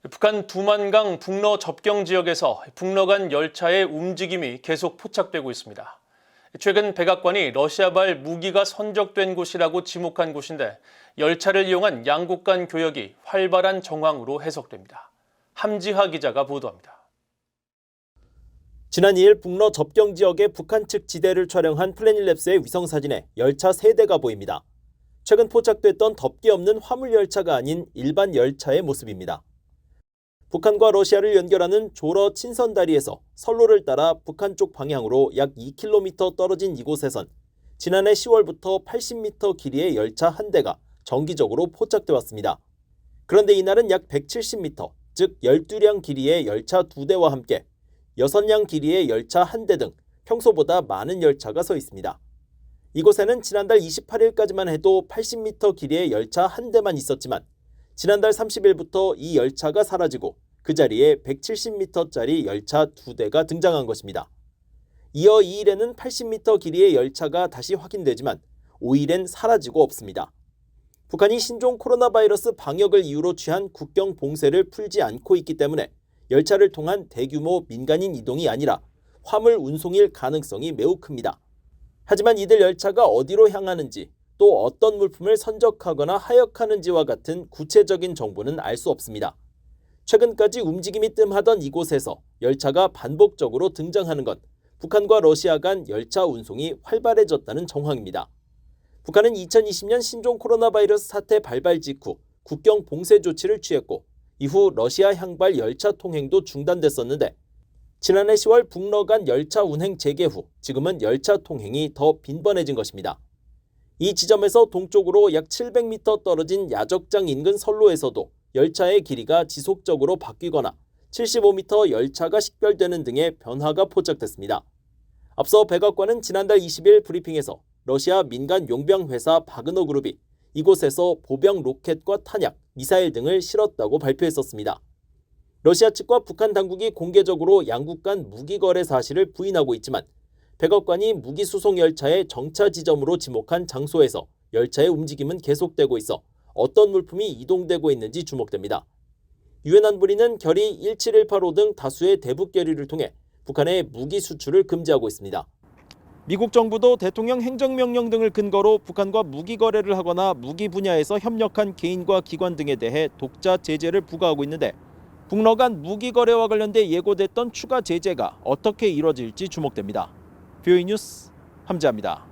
북한 두만강 북러 접경 지역에서 북러 간 열차의 움직임이 계속 포착되고 있습니다. 최근 백악관이 러시아발 무기가 선적된 곳이라고 지목한 곳인데 열차를 이용한 양국 간 교역이 활발한 정황으로 해석됩니다. 함지하 기자가 보도합니다. 지난 2일 북러 접경 지역의 북한 측 지대를 촬영한 플래닛랩스의 위성사진에 열차 3대가 보입니다. 최근 포착됐던 덮개 없는 화물 열차가 아닌 일반 열차의 모습입니다. 북한과 러시아를 연결하는 조러 친선다리에서 선로를 따라 북한 쪽 방향으로 약 2km 떨어진 이곳에선 지난해 10월부터 80m 길이의 열차 한 대가 정기적으로 포착돼 왔습니다. 그런데 이날은 약 170m, 즉 12량 길이의 열차 2대와 함께 6량 길이의 열차 1대 등 평소보다 많은 열차가 서 있습니다. 이곳에는 지난달 28일까지만 해도 80m 길이의 열차 한 대만 있었지만 지난달 30일부터 이 열차가 사라지고 그 자리에 170m짜리 열차 2대가 등장한 것입니다. 이어 2일에는 80m 길이의 열차가 다시 확인되지만 5일엔 사라지고 없습니다. 북한이 신종 코로나 바이러스 방역을 이유로 취한 국경 봉쇄를 풀지 않고 있기 때문에 열차를 통한 대규모 민간인 이동이 아니라 화물 운송일 가능성이 매우 큽니다. 하지만 이들 열차가 어디로 향하는지 또 어떤 물품을 선적하거나 하역하는지와 같은 구체적인 정보는 알 수 없습니다. 최근까지 움직임이 뜸하던 이곳에서 열차가 반복적으로 등장하는 건 북한과 러시아 간 열차 운송이 활발해졌다는 정황입니다. 북한은 2020년 신종 코로나 바이러스 사태 발발 직후 국경 봉쇄 조치를 취했고 이후 러시아 향발 열차 통행도 중단됐었는데 지난해 10월 북러 간 열차 운행 재개 후 지금은 열차 통행이 더 빈번해진 것입니다. 이 지점에서 동쪽으로 약 700m 떨어진 야적장 인근 선로에서도 열차의 길이가 지속적으로 바뀌거나 75m 열차가 식별되는 등의 변화가 포착됐습니다. 앞서 백악관은 지난달 20일 브리핑에서 러시아 민간 용병 회사 바그너 그룹이 이곳에서 보병 로켓과 탄약, 미사일 등을 실었다고 발표했었습니다. 러시아 측과 북한 당국이 공개적으로 양국 간 무기 거래 사실을 부인하고 있지만 백악관이 무기 수송 열차의 정차 지점으로 지목한 장소에서 열차의 움직임은 계속되고 있어 어떤 물품이 이동되고 있는지 주목됩니다. 유엔 안보리는 결의 17185 등 다수의 대북 결의를 통해 북한의 무기 수출을 금지하고 있습니다. 미국 정부도 대통령 행정명령 등을 근거로 북한과 무기 거래를 하거나 무기 분야에서 협력한 개인과 기관 등에 대해 독자 제재를 부과하고 있는데 북러 간 무기 거래와 관련돼 예고됐던 추가 제재가 어떻게 이뤄질지 주목됩니다. 뷰이 뉴스 함지하입니다.